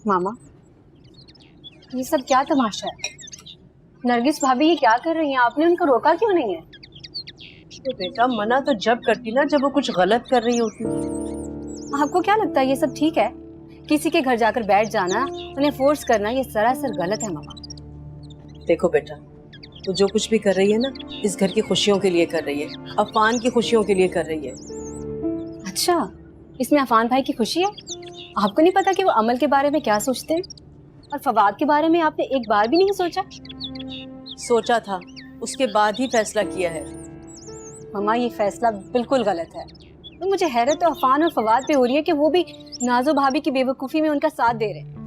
मामा, ये सब क्या तमाशा है? नरगिस भाभी ये क्या कर रही हैं? आपने उनको रोका क्यों नहीं है? तो बेटा मना तो जब करती ना जब वो कुछ गलत कर रही होती। आपको क्या लगता है ये सब ठीक है? किसी के घर जाकर बैठ जाना, उन्हें फोर्स करना, ये सरासर गलत है मामा। देखो बेटा, वो जो कुछ भी कर रही है ना, इस घर की खुशियों के लिए कर रही है, अफान की खुशियों के लिए कर रही है। अच्छा, इसमें अफान भाई की खुशी है? आपको नहीं पता कि वो अमल के बारे में क्या सोचते हैं? और फवाद के बारे में आपने एक बार भी नहीं सोचा? सोचा था, उसके बाद ही फैसला किया है। मामा, ये फैसला बिल्कुल गलत है। तो मुझे हैरत तो अफान और फवाद पे हो रही है कि वो भी नाजो भाभी की बेवकूफ़ी में उनका साथ दे रहे हैं।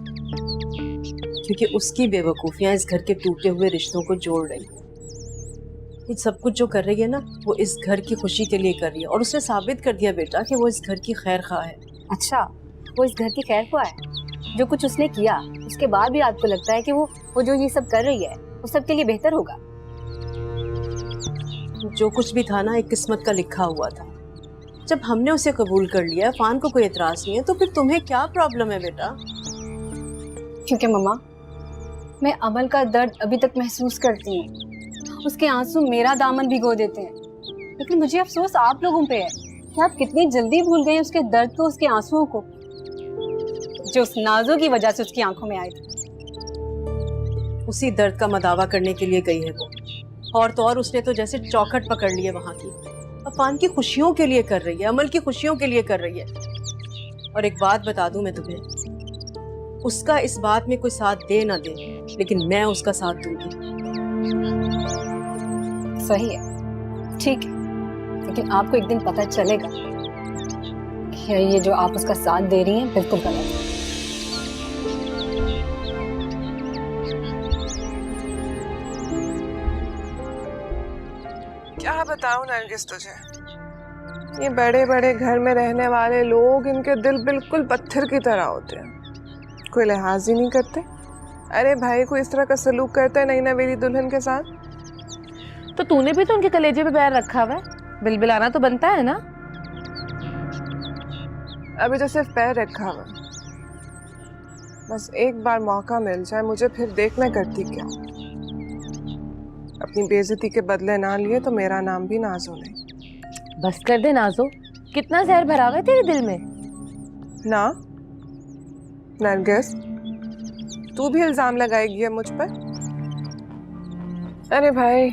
क्योंकि उसकी बेवकूफियां इस घर के टूटे हुए रिश्तों को जोड़ रही है। ये सब कुछ जो कर रही है ना, वो इस घर की खुशी के लिए कर रही है, और उसने साबित कर दिया बेटा कि वो इस घर की खैर खा है। अच्छा, वो इस घर की खैर ख्वाह है? जो कुछ उसने किया उसके बाद भी आपको लगता है कि वो जो ये सब कर रही है वो सबके लिए बेहतर होगा? जो कुछ भी था ना, एक किस्मत का लिखा हुआ था। जब हमने उसे कबूल कर लिया, अफान को कोई एतराज नहीं है, तो फिर तुम्हें क्या प्रॉब्लम है बेटा? क्योंकि मम्मा, मैं अमल का दर्द अभी तक महसूस करती हूँ। उसके आंसू मेरा दामन भिगो देते हैं। लेकिन मुझे अफसोस आप लोगों पे है कि आप कितनी जल्दी भूल गए उसके दर्द को, उसके आंसुओं को, जो उस नाजो की वजह से उसकी आंखों में आए थे। उसी दर्द का मदावा करने के लिए गई है वो, और तो और उसने तो जैसे चौखट पकड़ ली है वहां की। अफान की खुशियों के लिए कर रही है, अमल की खुशियों के लिए कर रही है। और एक बात बता दूं मैं तुम्हें, उसका इस बात में कोई साथ दे ना दे, लेकिन मैं उसका साथ दूंगी। सही है, ठीक है, लेकिन आपको एक दिन पता चलेगा कि ये जो आप उसका साथ दे रही हैं बिल्कुल गलत है। क्या बताऊं नरगिस तुझे, ये बड़े बड़े घर में रहने वाले लोग, इनके दिल बिल्कुल पत्थर की तरह होते हैं, कोई लिहाज ही नहीं करते। अरे भाई, कोई इस तरह का सलूक करता है नहीं ना मेरी दुल्हन के साथ। तो तूने भी तो उनके कलेजे पे पैर रखा हुआ है, बिलबिलाना तो बनता है ना। अभी तो सिर्फ पैर रखा हुआ, बस एक बार मौका मिल जाए मुझे, फिर देख मैं करती क्या। अपनी बेइज्जती के बदले ना लिए तो मेरा नाम भी नाजो नहीं। बस कर दे नाजो, कितना जहर भरा हुआ है तेरे दिल में। ना नरगिस, तू भी इल्जाम लगाएगी है मुझ पर? अरे भाई,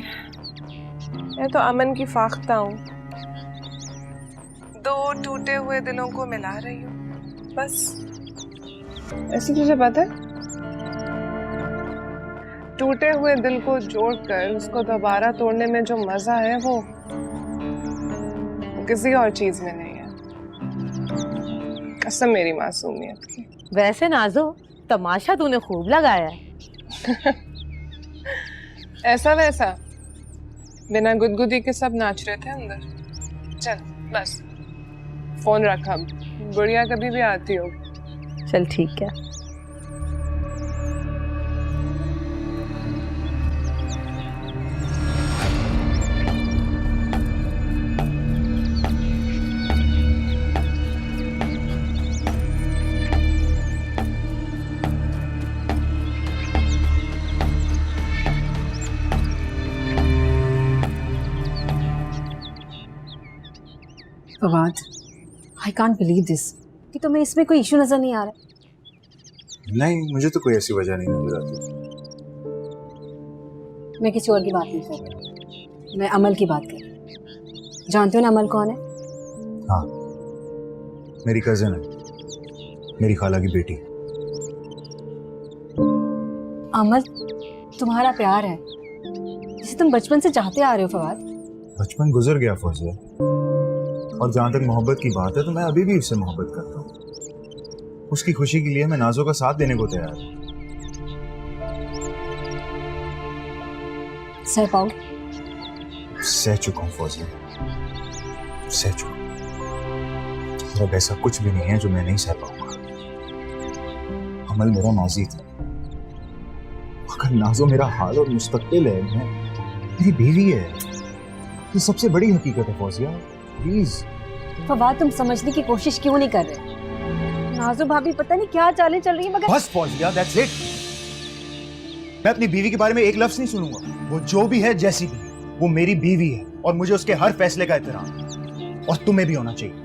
मैं तो अमन की फाख्ता हूँ, दो टूटे हुए दिलों को मिला रही हूँ बस। ऐसे तुझे पता है, टूटे हुए दिल को जोड़कर उसको दोबारा तोड़ने में जो मजा है वो किसी और चीज में नहीं है, कसम मेरी मासूमियत की। वैसे नाजो, तमाशा तूने खूब लगाया है। ऐसा वैसा बिना गुदगुदी के सब नाच रहे थे अंदर। चल बस फोन रख, अब बुढ़िया कभी भी आती हो। चल ठीक है। Fawad, I can't believe this कि तुम्हें इसमें कोई इशू नजर नहीं आ रहा। नहीं, मुझे तो कोई ऐसी वजह नहीं नजर आती। मैं किसी और की बात नहीं कर रही, मैं अमल की बात कर रही हूँ। जानते हो ना अमल कौन है? हाँ, मेरी कजिन है, मेरी खाला की बेटी। अमल तुम्हारा प्यार है जिसे तुम बचपन से चाहते आ रहे हो फवाद। बचपन गुजर गया फौजिया, और जहां तक मोहब्बत की बात है तो मैं अभी भी उससे मोहब्बत करता हूँ। उसकी खुशी के लिए मैं नाजो का साथ देने को तैयार हूँ। सह पाओगे? सह चुका हूँ फौजिया, सह चुका हूँ। अब ऐसा कुछ भी नहीं है जो मैं नहीं सह पाऊंगा। अमल मेरा नाज़ी था, अगर नाजो मेरा हाल और मुस्तकबिल है, मैं मेरी बीवी है, ये सबसे बड़ी हकीकत है फौजिया। प्लीज फवाद, तुम समझने की कोशिश क्यों नहीं कर रहे? नाजू भाभी पता नहीं क्या चालें चल रही है मगर बस फौजिया, दैट्स इट। मैं अपनी बीवी के बारे में एक लफ्ज नहीं सुनूंगा। वो जो भी है, जैसी भी है, वो मेरी बीवी है और मुझे उसके हर फैसले का एहतराम है, और तुम्हें भी होना चाहिए।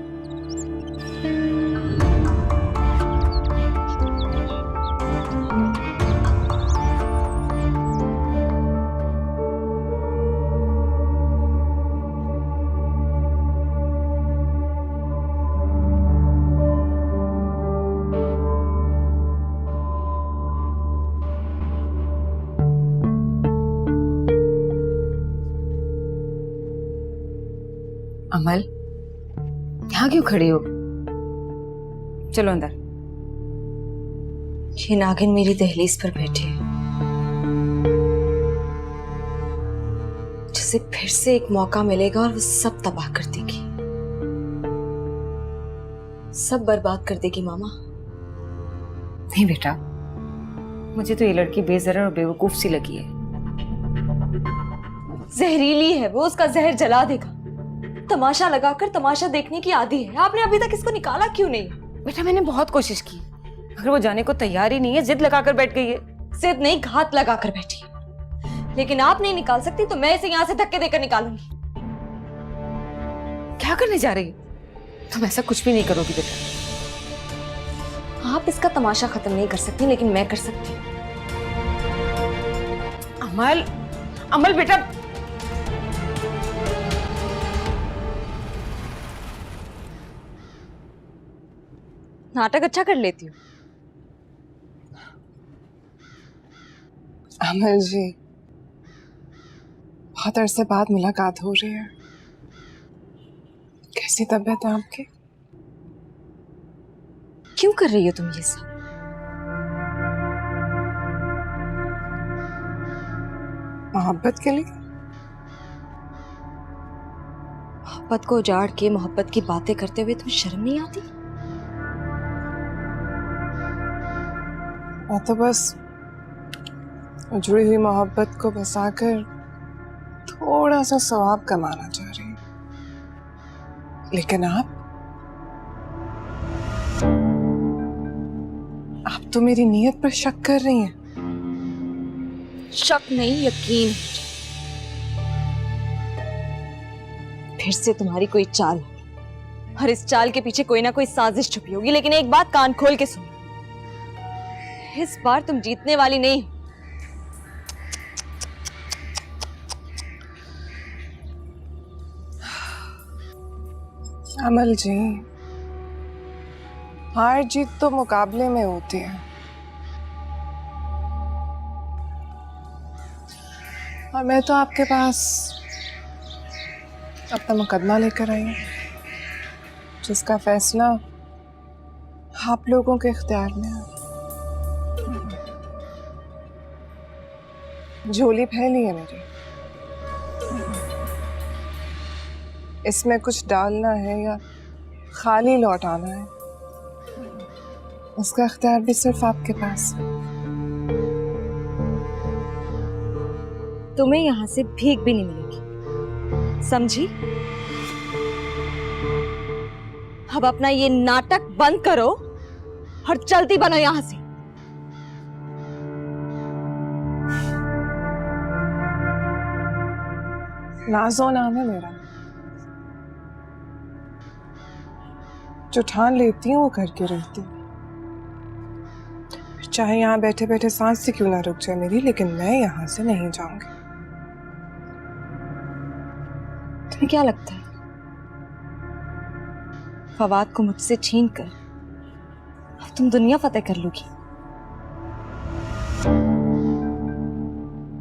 अमल, यहाँ क्यों खड़ी हो? चलो अंदर। ये नागिन मेरी दहलीज पर बैठी है, जिसे फिर से एक मौका मिलेगा और वो सब तबाह कर देगी, सब बर्बाद कर देगी। मामा नहीं बेटा, मुझे तो ये लड़की बेजरा और बेवकूफ सी लगी है। जहरीली है वो, उसका जहर जला देगा। तमाशा लगाकर तमाशा देखने की आदी है। आपने अभी तक इसको निकाला क्यों नहीं? बेटा मैंने बहुत कोशिश की, अगर वो जाने को तैयार ही नहीं है, जिद लगाकर बैठ गई है। जिद नहीं, घात लगाकर बैठी है। लेकिन आप नहीं निकाल सकती तो मैं इसे यहाँ से धक्के देकर निकालूंगी। क्या करने जा रही है? तुम ऐसा कुछ भी नहीं करोगी बेटा। आप इसका तमाशा खत्म नहीं कर सकती, लेकिन मैं कर सकती हूँ। अमल, अमल बेटा, नाटक अच्छा कर लेती हूँ। अमल जी, बहुत अरसे बाद मुलाकात हो रही है। कैसी तबीयत है आपकी? क्यों कर रही हो तुम ये सब? मोहब्बत के लिए? मोहब्बत को उजाड़ के मोहब्बत की बातें करते हुए तुम्हें शर्म नहीं आती? मैं तो बस जुड़ी हुई मोहब्बत को बसाकर थोड़ा सा सवाब कमाना चाह रही हूँ। लेकिन आप तो मेरी नीयत पर शक कर रही हैं। शक नहीं, यकीन। फिर से तुम्हारी कोई चाल है और इस चाल के पीछे कोई ना कोई साजिश छुपी होगी। लेकिन एक बात कान खोल के सुनो, इस बार तुम जीतने वाली नहीं हो। अमल जी, हार जीत तो मुकाबले में होती है, और मैं तो आपके पास अपना मुकदमा लेकर आई हूँ, जिसका फैसला आप लोगों के इख्तियार में है। झोली फैली है मेरी, इसमें कुछ डालना है या खाली लौटाना है, उसका इख्तियार भी सिर्फ आपके पास है। तुम्हें यहां से भीख भी नहीं मिलेगी, समझी? अब अपना ये नाटक बंद करो और चलती बनो यहां से। नाज़ो नाम है मेरा, जो ठान लेती हूँ वो करके रहती हूँ। चाहे यहाँ बैठे बैठे सांस से क्यों ना रुक जाए मेरी, लेकिन मैं यहाँ से नहीं जाऊंगी। तुम्हें क्या लगता है फवाद को मुझसे छीन कर अब तुम दुनिया फतेह कर लोगी?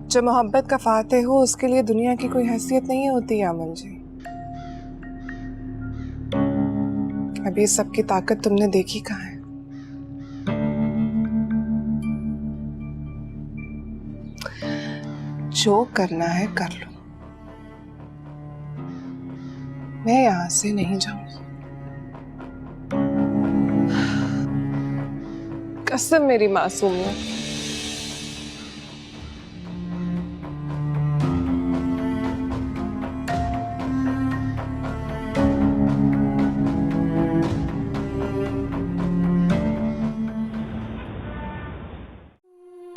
जो मोहब्बत का फातेह हो उसके लिए दुनिया की कोई हैसियत नहीं होती है अमल जी। अभी सबकी ताकत तुमने देखी कहाँ है। जो करना है कर लो, मैं यहां से नहीं जाऊंगी। कसम मेरी मासूमियत।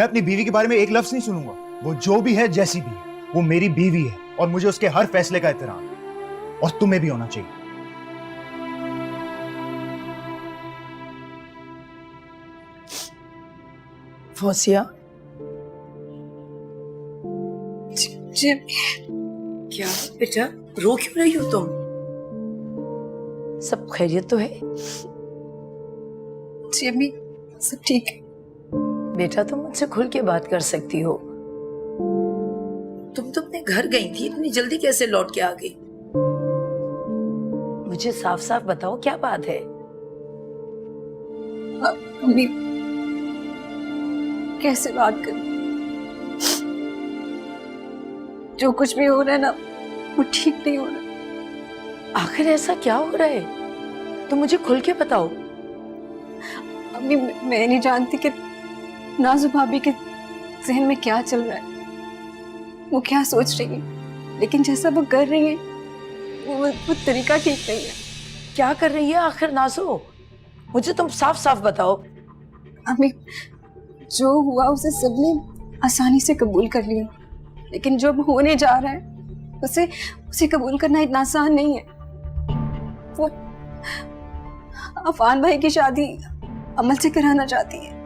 मैं अपनी बीवी के बारे में एक लफ्ज नहीं सुनूंगा। वो जो भी है, जैसी भी है, वो मेरी बीवी है और मुझे उसके हर फैसले का एहतराम है, और तुम्हें भी होना चाहिए। फौसिया, जी क्या बेटा, रो क्यों रही हो तुम? सब खैरियत तो है? जी अम्मी, सब ठीक है। बेटा तुम मुझसे खुल के बात कर सकती हो। तुम तो अपने घर गई थी, इतनी जल्दी कैसे लौट के आ गई? मुझे साफ साफ बताओ क्या बात है? अम्मी कैसे बात करूं? जो कुछ भी हो रहा है ना, वो ठीक नहीं हो रहा। आखिर ऐसा क्या हो रहा है? तुम मुझे खुल के बताओ। अम्मी मैं नहीं जानती कि नाजू भाभी के जहन में क्या चल रहा है, वो क्या सोच रही है, लेकिन जैसा वो कर रही है वो तरीका ठीक नहीं है। क्या कर रही है आखिर नाजो? मुझे तुम साफ साफ बताओ। अम्मी जो हुआ उसे सबने आसानी से कबूल कर लिया, लेकिन जो अब होने जा रहा है उसे कबूल करना इतना आसान नहीं है। वो अफान भाई की शादी अमल से कराना चाहती है।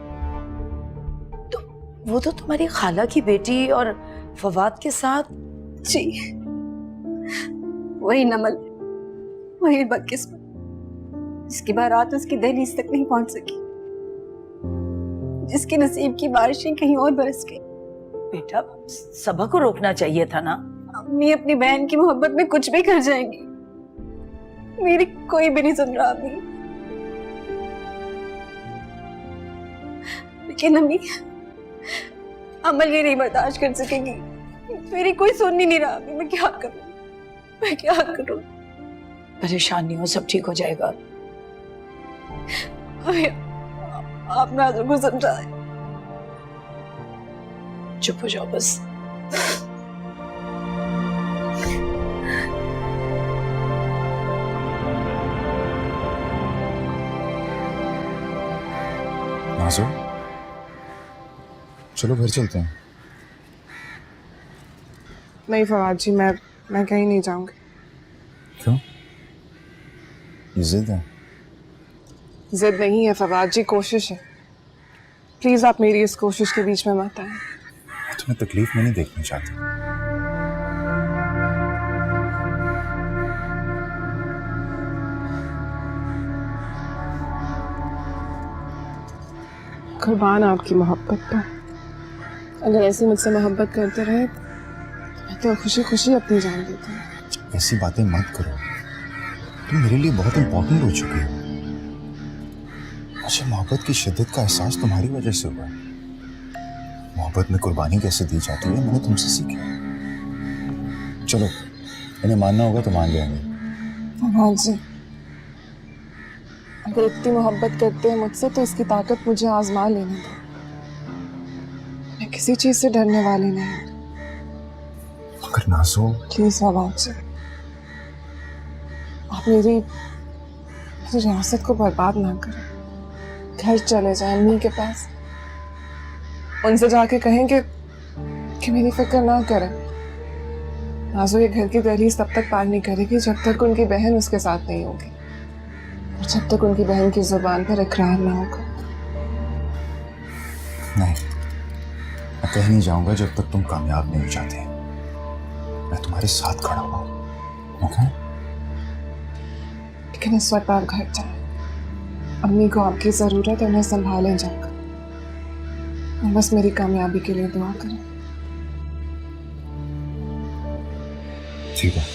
तो वो तो तुम्हारी खाला की बेटी और फवाद के साथ। जी वही नमल, वही बदकिस्मत, जिसकी बारात उसकी दहलीज तक नहीं पहुंच सकी, जिसके नसीब की बारिशें कहीं और बरस गई। बेटा सबा को रोकना चाहिए था ना। अम्मी अपनी बहन की मोहब्बत में कुछ भी कर जाएंगी, मेरी कोई भी नहीं सुन रहा अम्मी। लेकिन अम्मी अमल ये नहीं बर्दाश्त कर सकेगी, मेरी कोई सुन ही नहीं रहा। अम्मी मैं क्या करूं, मैं क्या करूं? परेशान नहीं हो, सब ठीक हो जाएगा। अम्मी, आप नाज़ुक को समझाएं। चुप हो जाओ बस। नाज़ो, चलो घर चलते हैं। नहीं फवाद जी, मैं कहीं नहीं जाऊंगी। क्यों? ये जिद है? जिद नहीं है फवाद जी, कोशिश है। प्लीज आप मेरी इस कोशिश के बीच में मत आए। मैं तुम्हें तकलीफ में नहीं देखना चाहती। कुर्बान आपकी मोहब्बत पर। अगर ऐसे मुझसे मोहब्बत करते रहे तो खुशी खुशी अपनी जान देती हूँ। ऐसी बातें मत करो, तुम मेरे लिए बहुत इंपॉर्टेंट हो चुकी हो। मुझे मोहब्बत की शिद्दत का एहसास तुम्हारी वजह से हुआ। मोहब्बत में कुर्बानी कैसे दी जाती है मैंने तुमसे सीखी। चलो, इन्हें मानना होगा तो मान जाएंगे। हाँ जी, अगर इतनी मोहब्बत करते हैं मुझसे तो इसकी ताकत मुझे आजमा लेने दो। मैं किसी चीज से डरने वाली नहीं। मगर नाज़ो, प्लीज फवाद जी, आप मेरी रियासत को बर्बाद ना करें। घर चले जाएं अम्मी के पास, उनसे जाके कहेंगे कि मेरी फिक्र ना करें। नाज़ो ये घर की दहलीज तब तक पार नहीं करेगी जब तक उनकी बहन उसके साथ नहीं होगी, और जब तक उनकी बहन की जुबान पर इकरार ना होगा। नहीं, मैं कहीं नहीं जाऊंगा जब तक तुम कामयाब नहीं हो जाते। मैं तुम्हारे साथ खड़ा हुआ हूं, ओके? लेकिन इस वक्त आप घर जाएं। अम्मी को आपकी जरूरत है, उन्हें संभालें जाकर। और बस मेरी कामयाबी के लिए दुआ करें। ठीक है।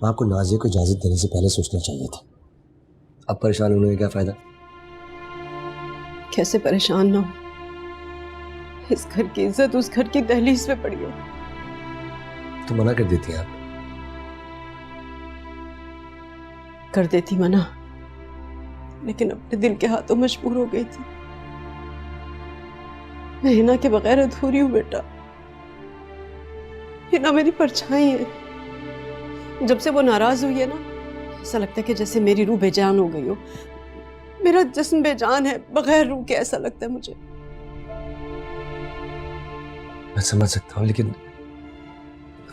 आपको नाजिया को इजाजत देने से पहले सोचना चाहिए था। अब परेशान होने का क्या फायदा? कैसे परेशान ना हो, इस घर की इज्जत उस घर की दहलीज पे पड़ी हो। तो मना कर देती हैं आप। कर देती मना, लेकिन अपने दिल के हाथों मजबूर हो गई थी। मैं हिना के बगैर अधूरी हूं बेटा। हिना मेरी परछाई है। जब से वो नाराज हुई है ना, ऐसा लगता है कि जैसे मेरी रूह बेजान हो गई हो। मेरा जिस्म बेजान है, बगैर रूह के ऐसा लगता है मुझे। मैं समझ सकता हूँ, लेकिन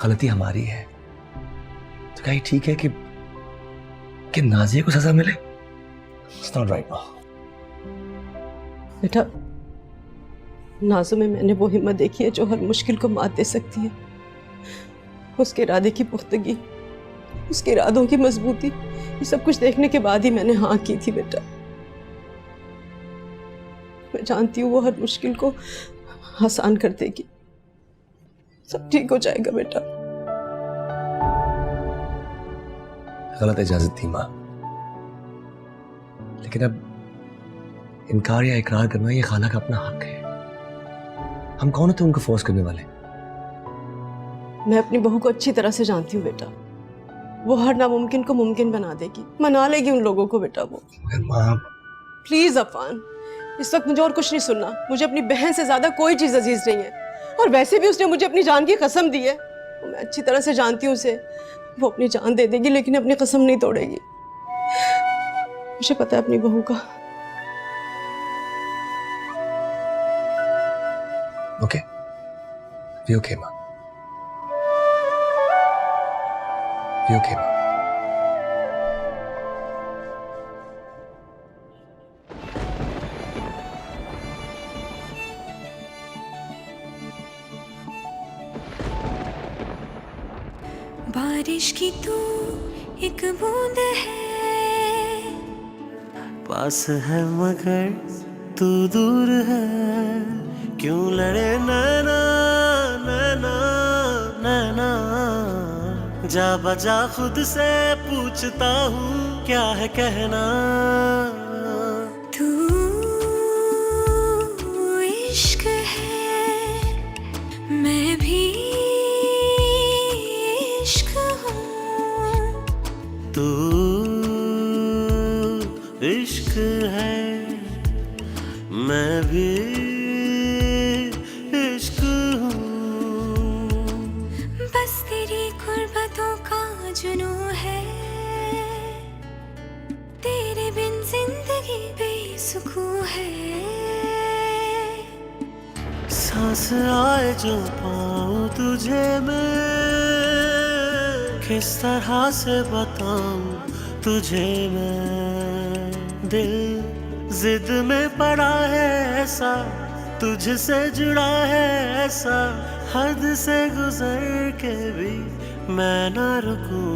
गलती हमारी है। तो क्या ये ठीक है कि नाजिया को सजा मिले? It's not right now. बेटा, नाज़ो में मैंने वो हिम्मत देखी है जो हर मुश्किल को मात दे सकती है। उसके इरादे की पुख्तगी, उसके इरादों की मजबूती, ये सब कुछ देखने के बाद ही मैंने हाँ की थी बेटा। मैं जानती हूँ वो हर मुश्किल को आसान कर देगी। सब ठीक हो जाएगा बेटा। गलत इजाजत थी माँ, लेकिन अब इनकार या इकरार करना ये खाला का अपना हक है। हम कौन थे उनको फोर्स करने वाले? मैं अपनी बहू को अच्छी तरह से जानती हूँ बेटा। वो हर नामुमकिन को मुमकिन बना देगी, मना लेगी उन लोगों को बेटा। वो मगर माँ, प्लीज अफान, इस वक्त मुझे और कुछ नहीं सुनना। मुझे अपनी बहन से ज्यादा कोई चीज अजीज नहीं है, और वैसे भी उसने मुझे अपनी जान की कसम दी है। तो मैं अच्छी तरह से जानती हूँ उसे। वो अपनी जान दे देगी लेकिन अपनी कसम नहीं तोड़ेगी। मुझे पता है अपनी बहू का। ओके, भी ओके माँ, भी ओके माँ। बारिश की तू एक बूंद है, पास है मगर तू दूर है। क्यों लड़े नैना नैना नैना, जा बजा खुद से पूछता हूँ क्या है कहना। तू इश्क है, मैं भी इश्क हूँ। तू इश्क है, मैं भी इश्क हूँ। बस तेरी गुर्बतों का जुनू है, तेरे बिन जिंदगी बेसुकून है। सांस आए जो पाऊं तुझे मैं, किस तरह से बताऊं तुझे मैं। दिल जिद में पड़ा है ऐसा, तुझसे जुड़ा है ऐसा, हद से गुजर के भी मैं ना रुकूं।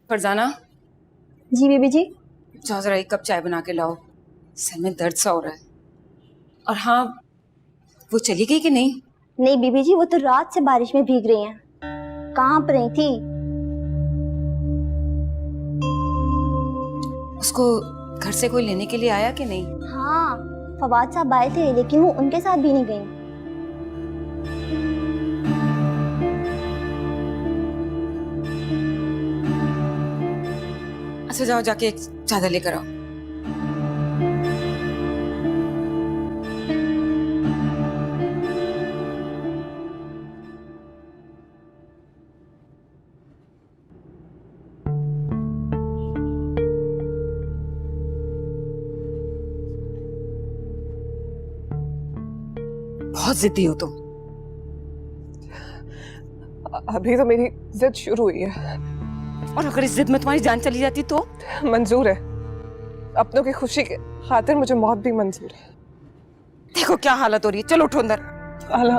फरजाना, जी बेबी जी। जाओ जरा एक कप चाय बना के लाओ, सर में दर्द सा हो रहा है। और हाँ, वो चली गई कि नहीं? नहीं बीबी जी, वो तो रात से बारिश में भीग रही हैं। कहाँ पर रही थी? उसको घर से कोई लेने के लिए आया कि नहीं? हाँ, फवाद साहब आए थे, लेकिन वो उनके साथ भी नहीं गई। अच्छा जाओ, जाके एक चादर लेकर आओ। बहुत जिद्दी हो तुम। अभी तो मेरी जिद शुरू हुई है। और अगर इस जिद में तुम्हारी जान चली जाती तो? मंजूर है, अपनों की खुशी के खातिर मुझे मौत भी मंजूर है। देखो क्या हालत हो रही है, चलो उठो अंदर। खाला,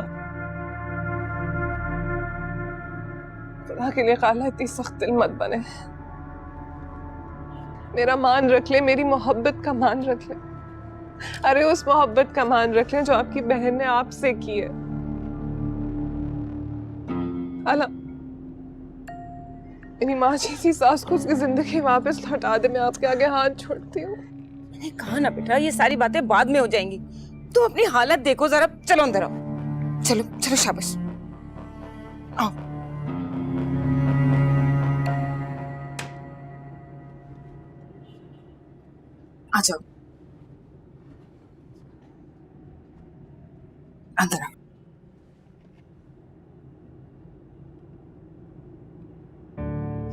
खुदा के लिए खाला इतनी सख्त दिल मत बने। मेरा मान रख ले, मेरी मोहब्बत का मान रख ले। अरे उस मोहब्बत का मान रख ले जो आपकी बहन ने आपसे की है। खाला, मेरी माँ जैसी सास को उसकी जिंदगी वापस लौटा दे, मैं आपके आगे हाथ जोड़ती हूँ। मैंने कहा ना बेटा, ये सारी बातें बाद में हो जाएंगी। तू अपनी हालत देखो जरा। चलो अंदर आओ, चलो चलो, शाबाश आओ। आ जाओ, अंदर आओ।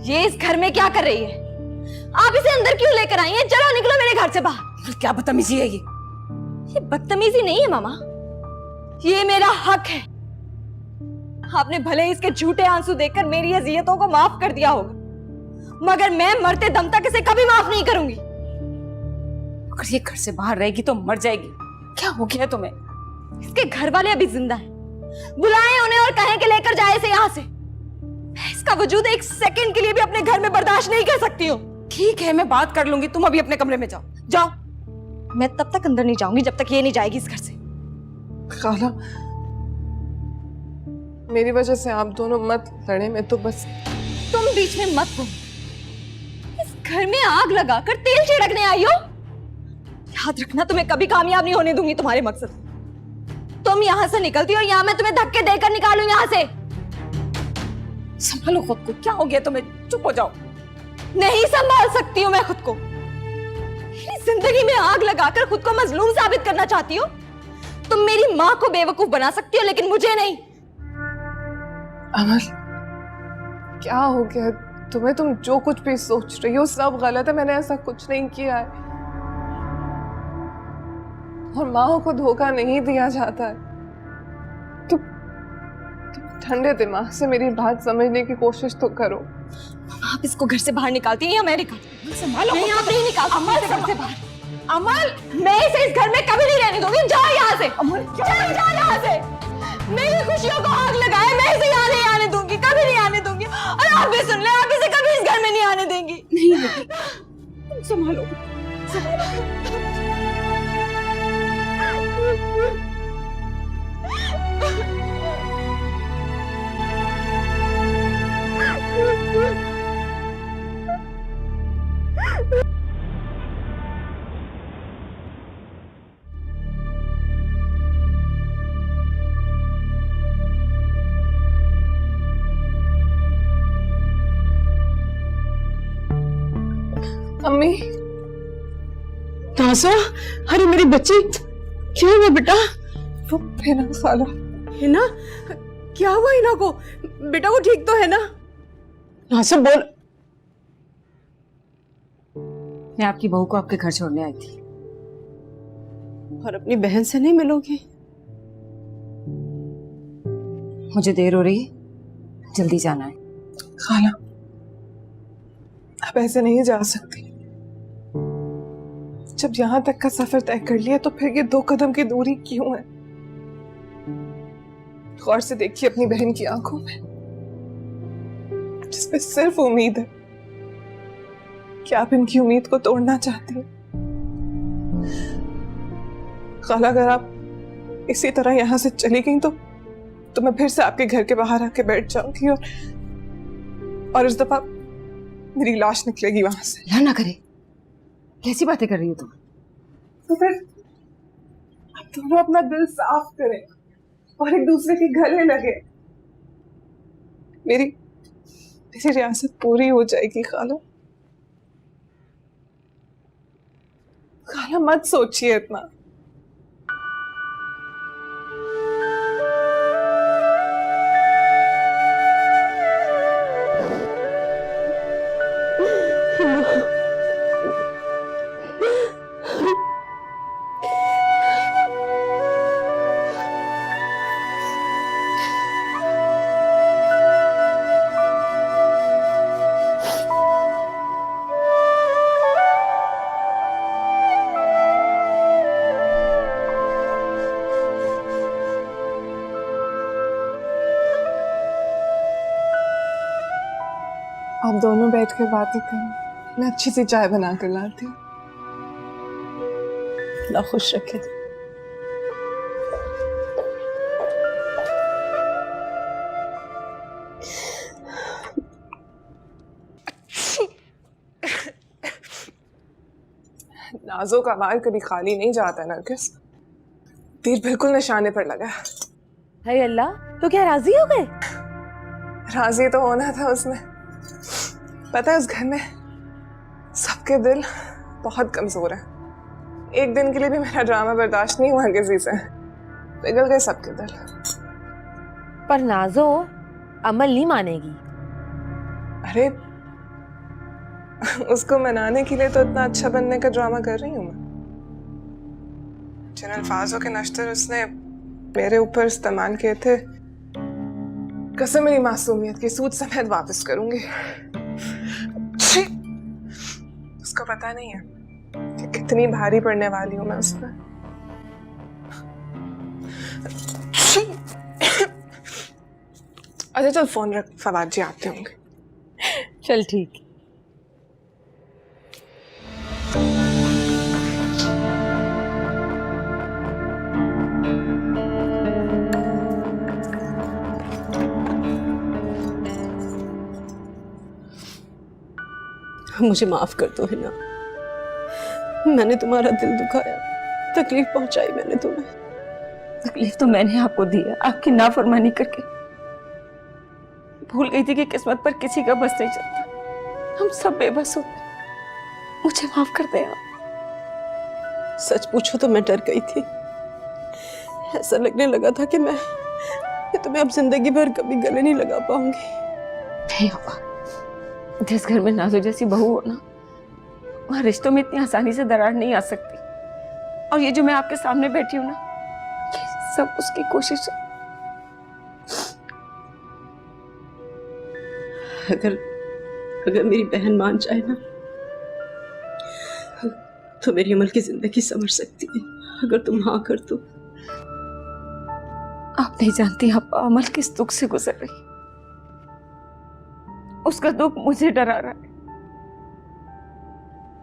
ये इस घर में क्या कर रही है? आप इसे अंदर क्यों लेकर आई हैं? चलो निकलो मेरे घर से बाहर। क्या बदतमीजी है ये बदतमीजी नहीं है मामा, ये मेरा हक है। आपने भले इसके झूठे आंसू देखकर मेरी अजियतों को माफ कर दिया होगा, मगर मैं मरते दम तक इसे कभी माफ नहीं करूंगी। अगर ये घर से बाहर रहेगी तो मर जाएगी। क्या हो गया तुम्हें? इसके घर वाले अभी जिंदा हैं, बुलाएं उन्हें और कहें कि लेकर जाए इसे यहाँ से। मैं इसका वजूद एक सेकंड के लिए भी अपने घर में बर्दाश्त नहीं कर सकती हूँ। ठीक है, मैं बात कर लूंगी, तुम अभी अपने कमरे में जाओ। जाओ। मैं तब तक अंदर नहीं जाऊंगी जब तक ये नहीं जाएगी इस घर से। खाला, मेरी वजह से आप दोनों मत लड़े, मैं तो बस। तुम बीच में मत बोलो। इस घर में आग लगाकर तेल छिड़कने आई हो? याद रखना, तुम्हें कभी कामयाब नहीं होने दूंगी तुम्हारे मकसद। तुम यहाँ से निकलती हो, यहाँ मैं तुम्हें धक्के देकर निकालूं यहाँ से। संभालो खुद को। क्या हो गया तुम्हें? चुप हो जाओ। नहीं संभाल सकती हूँ मैं खुद को। मेरी जिंदगी में आग लगाकर खुद को मजलूम साबित करना चाहती हो? तुम मेरी माँ को बेवकूफ बना सकती हो, लेकिन मुझे नहीं। अमल, क्या हो गया तुम्हें? तुम जो कुछ भी सोच रही हो सब गलत है। मैंने ऐसा कुछ नहीं किया है, और माँ को धोखा नहीं दिया जाता है। तुम ठंडे दिमाग से मेरी बात समझने की कोशिश तो करो। आप इसको घर से बाहर निकालती हैं या मैं निकालती? संभालो। नहीं, आप नहीं निकाल अमल, घर से बाहर। अमल, मैं इसे इस घर में कभी नहीं रहने दूंगी। जाओ यहाँ से। अमल, जाओ यहाँ से। मेरी खुशियों को आग लगाए, मैं इसे यहाँ नहीं आने दूंगी, कभी नहीं आने दूंगी। और आप भी सुन ले, आप इसे कभी इस घर में नहीं आने देंगी। नहीं, संभालो। अम्मी, तासा, अरे मेरी बच्ची, क्या हुआ बेटा? वो हिना खाला। हिना, क्या हुआ हिना को? बेटा वो ठीक तो है ना? तासा बोल। मैं आपकी बहू को आपके घर छोड़ने आई थी। और अपनी बहन से नहीं मिलोगी? मुझे देर हो रही है, जल्दी जाना है। खाला, अब ऐसे नहीं जा सकती। जब यहां तक का सफर तय कर लिया तो फिर ये 2 कदम की दूरी क्यों है? गौर से देखिए अपनी बहन की आंखों में, जिसमें सिर्फ उम्मीद है। क्या आप इनकी उम्मीद को तोड़ना चाहती हैं? खाला, अगर आप इसी तरह यहां से चली गई तो मैं फिर से आपके घर के बाहर आके बैठ जाऊंगी, और इस दफा मेरी लाश निकलेगी वहां से। अल्लाह ना करे, कैसी बातें कर रही हो तुम? तो फिर आप दोनों अपना दिल साफ करें और एक दूसरे के गले लगे। मेरी रियासत पूरी हो जाएगी। खाला, खाला मत सोचिए इतना। आप दोनों बैठ कर बातें करें। मैं अच्छी सी चाय बना कर लाती हूँ। अल्लाह खुश रखे। नाजो का बाल कभी खाली नहीं जाता नरगिस। तीर बिल्कुल निशाने पर लगा। हाय अल्लाह, तो क्या राजी हो गए? राजी तो होना था उसने। पता है उस घर में सबके दिल बहुत कमजोर है। एक दिन के लिए भी मेरा ड्रामा बर्दाश्त नहीं हुआ किसी से। पिघल गए सबके दिल। पर नाजो अमल नहीं मानेगी। अरे उसको मनाने के लिए तो इतना अच्छा बनने का ड्रामा कर रही हूँ मैं। जिन अल्फाजों के नश्तर उसने मेरे ऊपर इस्तेमाल किए थे, कसम मेरी मासूमियत की सूद समेत वापस करूंगी। छी! उसको पता नहीं है कि कितनी भारी पड़ने वाली हूं मैं उस पर। छी! अच्छा चल फोन रख, फवाद जी आते होंगे। चल ठीक। मुझे माफ कर दो हिना, मैंने तुम्हारा दिल दुखाया, तकलीफ पहुंचाई मैंने तुम्हें। तकलीफ तो मैंने आपको दी है, आपकी नाफरमानी करके। भूल गई थी कि किस्मत पर किसी का बस नहीं चलता, हम सब बेबस होते। मुझे माफ कर दे आप। सच पूछो तो मैं डर गई थी। ऐसा लगने लगा था कि मैं तुम्हें अब जिंदगी भर कभी गले नहीं लगा पाऊंगी। नहीं होगा। जिस घर में नाजो जैसी बहू हो ना, वहाँ रिश्तों में इतनी आसानी से दरार नहीं आ सकती। और ये जो मैं आपके सामने बैठी हूँ ना, ये सब उसकी कोशिश है। अगर मेरी बहन मान जाए ना, तो मेरी अमल की जिंदगी संवर सकती है। अगर तुम हाँ कर दो। आप नहीं जानती आप अमल किस दुख से गुजर रही। उसका दुख मुझे डरा रहा है।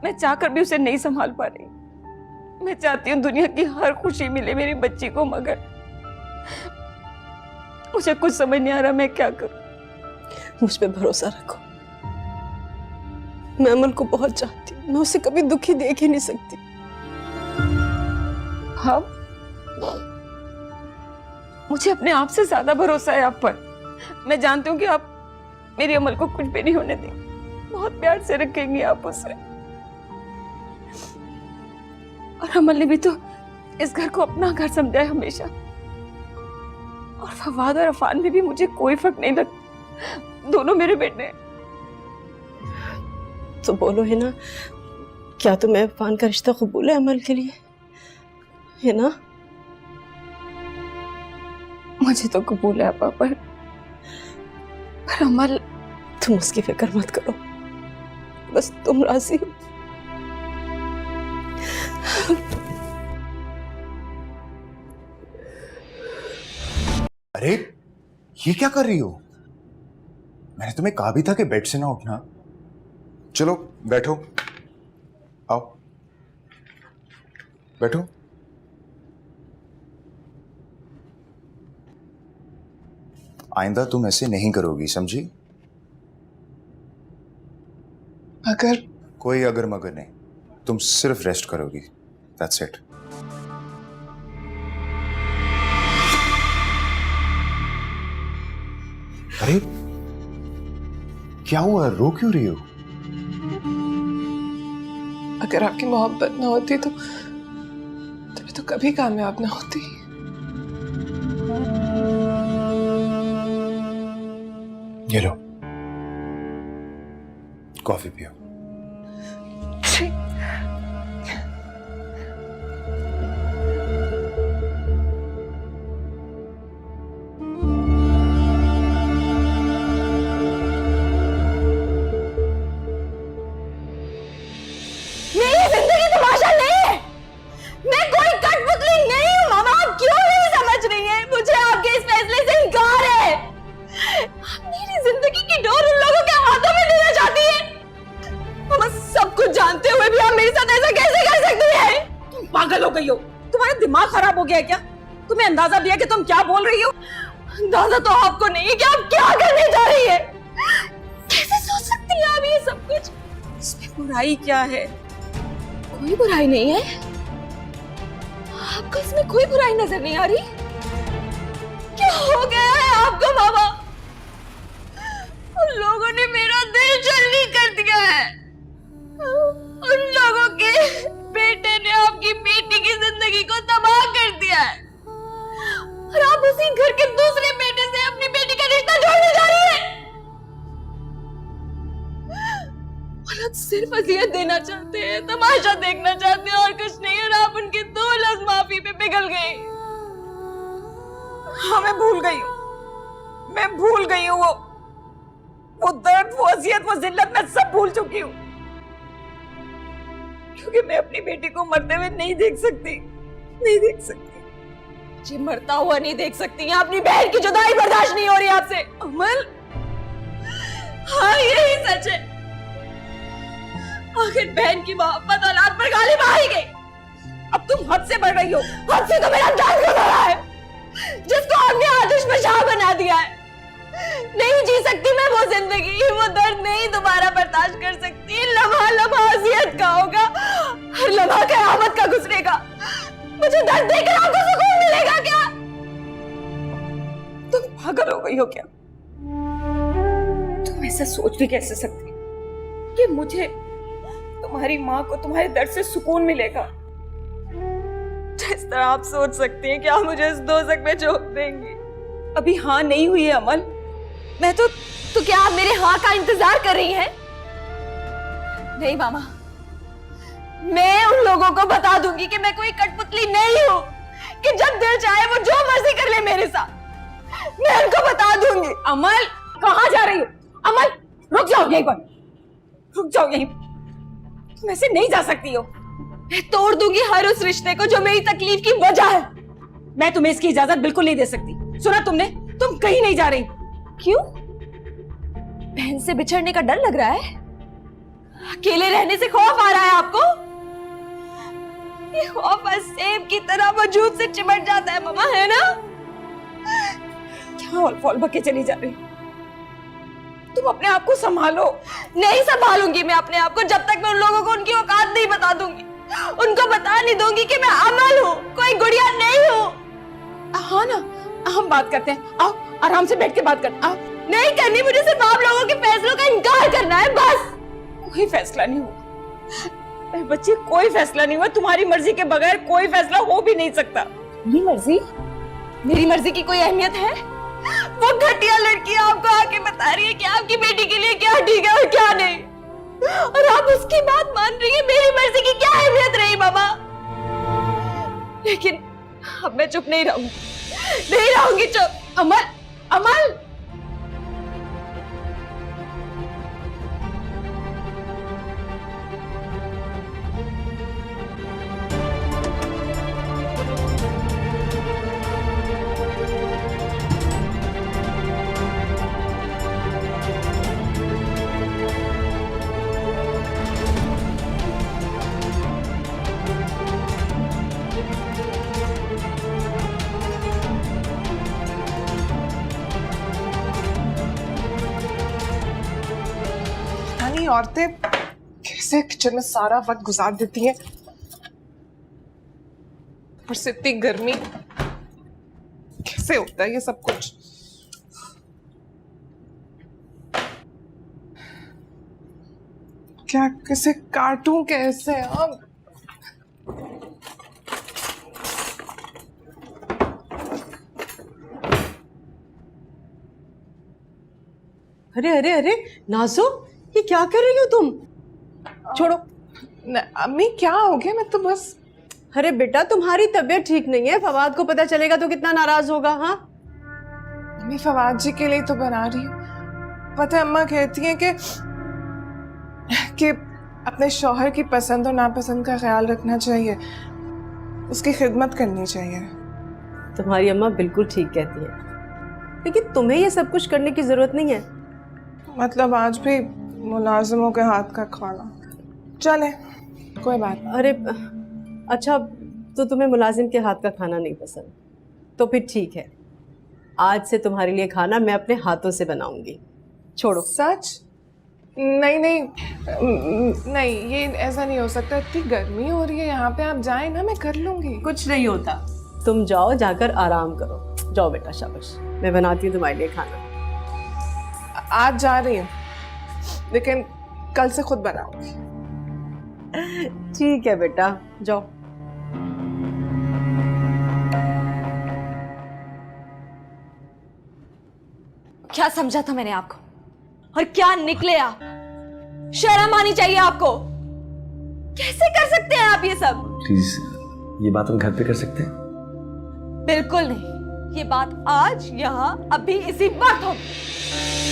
मैं चाहकर भी उसे नहीं संभाल पा रही। मैं चाहती हूँ दुनिया की हर खुशी मिले मेरी बच्ची को, मगर मुझे कुछ समझ नहीं आ रहा मैं क्या करूं। मुझ पे भरोसा रखो। मैं अमल को बहुत चाहती हूँ, मैं उसे कभी दुखी देख ही नहीं सकती। हाँ, मुझे अपने आप से ज्यादा भरोसा है आप पर। मैं जानती हूँ कि आप मेरी अमल को कुछ भी नहीं होने देंगे, बहुत प्यार से रखेंगी आप उसे। और अमल ने भी तो इस घर को अपना घर समझा है हमेशा। और फवाद और अफान में भी मुझे कोई फर्क नहीं लगता, दोनों मेरे बेटे हैं। तो बोलो है ना, क्या तुम्हें अफान का रिश्ता कबूल है अमल के लिए, है ना? मुझे तो कबूल है पापा, पर अमल। तुम उसकी फिक्र मत करो, बस तुम राजी हो। अरे ये क्या कर रही हो? मैंने तुम्हें कहा भी था कि बेड से ना उठना। चलो बैठो, आओ बैठो। आइंदा तुम ऐसे नहीं करोगी, समझी? अगर कोई अगर मगर नहीं, तुम सिर्फ रेस्ट करोगी, दैट्स इट। अरे क्या हुआ, रो क्यों रही हो? अगर आपकी मोहब्बत ना होती तो मैं तो कभी कामयाब ना होती। ये लो कॉफी पियो। मेरी जिंदगी तमाशा नहीं है। मैं कोई कठपुतली नहीं हूँ मामा। आप क्यों नहीं समझ रही हैं? मुझे आपके इस फैसले से इनकार है। मेरी जिंदगी की डोर उन लोगों के हाथों में देना चाहती है। कुछ जानते हुए भी आप मेरे साथ ऐसा कैसे कर सकती है? तुम पागल हो गई हो, तुम्हारा दिमाग खराब हो गया है क्या? तुम्हें अंदाजा भी है कि तुम क्या बोल रही हो? अंदाजा तो आपको नहीं है कि आप क्या करने जा रही है। कैसे सोच सकती है आप ये सब कुछ? इसमें बुराई क्या है? कोई बुराई नहीं है। आपको इसमें कोई बुराई नजर नहीं आ रही? क्या हो गया है आपको मामा? उन लोगों ने मेरा दिल जल्दी कर दिया है। उन लोगों के बेटे ने आपकी बेटी की जिंदगी को तबाह कर दिया है और आप उसी घर के दूसरे बेटे से अपनी बेटी का रिश्ता जोड़ने जा रही है। और आप सिर्फ अज़ियत देना चाहते हैं, तमाशा देखना चाहते हैं और कुछ नहीं। और आप उनके 2 लफ्ज़ माफी पे पिघल गए। हाँ, मैं भूल गई हूँ वो दर्द, वो अजियत, वो जिल्लत मैं सब भूल चुकी हूँ, क्योंकि मैं अपनी बेटी को मरते हुए नहीं देख सकती। जी मरता हुआ नहीं देख सकती हैं। अपनी बहन की जुदाई बर्दाश्त नहीं हो रही आपसे। अमल, हाँ यही सच है। आखिर बहन की मोहब्बत औलाद पर गालिब आ ही गई। अब तुम हद से बढ़ रही हो। हद से तो मेरा जान गुजरा है, जिसको हमने आतिश में शाह बना दिया है। नहीं जी सकती मैं वो जिंदगी, वो दर्द नहीं दोबारा बर्दाश्त कर सकती। लम्हा लम्हा अज़ियत का होगा, हर लम्हा क़यामत का गुजरेगा। मुझे दर्द देकर आपको सुकून मिलेगा क्या? तुम पागल हो गई हो क्या? तुम ऐसा सोच भी कैसे सकती कि मुझे, तुम्हारी माँ को तुम्हारे दर्द से सुकून मिलेगा? जिस तरह आप सोच सकती हैं कि आप मुझे इस दोज़ख में झोंक देंगी। अभी हाँ नहीं हुई है अमल। मैं तो क्या आप मेरे हाँ का इंतजार कर रही हैं? नहीं मामा, मैं उन लोगों को बता दूंगी कि मैं कोई कठपुतली नहीं हूँ, कि जब दिल चाहे वो जो मर्जी कर ले मेरे साथ। मैं उनको बता दूंगी। अमल, कहाँ जा रही हो? अमल, रुक जाओ यहीं पर, रुक जाओ यहीं। तुम ऐसे नहीं जा सकती हो। मैं तोड़ दूंगी हर उस रिश्ते को जो मेरी तकलीफ की वजह है। मैं तुम्हें इसकी इजाजत बिल्कुल नहीं दे सकती। सुना तुमने? तुम कहीं नहीं जा रही। क्यों? बहन से बिछड़ने का डर लग रहा है? अकेले रहने से खौफ आ रहा है आपको? ये खौफ सेब की तरह वजूद से चिमट जाता है मामा, है ना? क्या हौल-फौल बके चली जा रही? तुम अपने आप को संभालो। नहीं संभालूंगी मैं अपने आप को जब तक मैं उन लोगों को उनकी औकात नहीं बता दूंगी। उनको बता नहीं दूंगी कि मैं अमल हूँ, कोई गुड़िया नहीं हूँ। हाँ ना, हम बात करते हैं। आओ, आराम से बैठ के बात करते हैं। नहीं करनी मुझे, सिर्फ आप लोगों के फैसलों का इनकार करना है बस। कोई फैसला नहीं हुआ बच्ची, कोई फैसला नहीं हुआ। तुम्हारी मर्जी के बगैर कोई फैसला हो भी नहीं सकता। मेरी मर्जी? मेरी मर्जी की कोई अहमियत है? वो घटिया लड़की आपको आके बता रही है कि आपकी बेटी के लिए क्या ठीक है और क्या नहीं, और आप उसकी बात मान रही है। मेरी मर्जी की क्या अहमियत रही मामा? लेकिन अब मैं चुप नहीं रहूंगी चुप। अमल, अमल, औरतें कैसे किचन में सारा वक्त गुजार देती हैं, पर से इतनी गर्मी, कैसे होता है ये सब कुछ? क्या कैसे काटूं कैसे अब? अरे अरे अरे नाज़ो, ये क्या कर रही हो तुम? छोड़ो। अम्मी क्या हो गया? मैं तो बस। अरे बेटा, तुम्हारी तबीयत ठीक नहीं है, फवाद को पता चलेगा तो कितना नाराज होगा। हाँ, मैं फवाद जी के लिए तो बना रही हूँ। पता है अम्मा कहती हैं कि अपने शौहर की पसंद और नापसंद का ख्याल रखना चाहिए, उसकी खिदमत करनी चाहिए। तुम्हारी अम्मा बिल्कुल ठीक कहती है, लेकिन तुम्हें ये सब कुछ करने की जरूरत नहीं है। मतलब आज भी मुलाजिमों के हाथ का खाना? चले, कोई बात नहीं। अरे अच्छा, तो तुम्हें मुलाजिम के हाथ का खाना नहीं पसंद, तो फिर ठीक है, आज से तुम्हारे लिए खाना मैं अपने हाथों से बनाऊंगी। छोड़ो। सच? नहीं नहीं नहीं, ये ऐसा नहीं हो सकता, इतनी गर्मी हो रही है यहाँ पे, आप जाएं ना, मैं कर लूंगी। कुछ नहीं होता, तुम जाओ, जाकर आराम करो। जाओ बेटा, शाबाश, मैं बनाती हूँ तुम्हारे लिए खाना। आज जा रही हूँ, लेकिन कल से खुद बनाऊंगी। ठीक है बेटा, जाओ। क्या समझा था मैंने आपको, और क्या निकले आप? शर्म आनी चाहिए आपको। कैसे कर सकते हैं आप ये सब? प्लीज, ये बात हम घर पे कर सकते हैं? बिल्कुल नहीं, ये बात आज यहाँ अभी इसी वक्त होगी।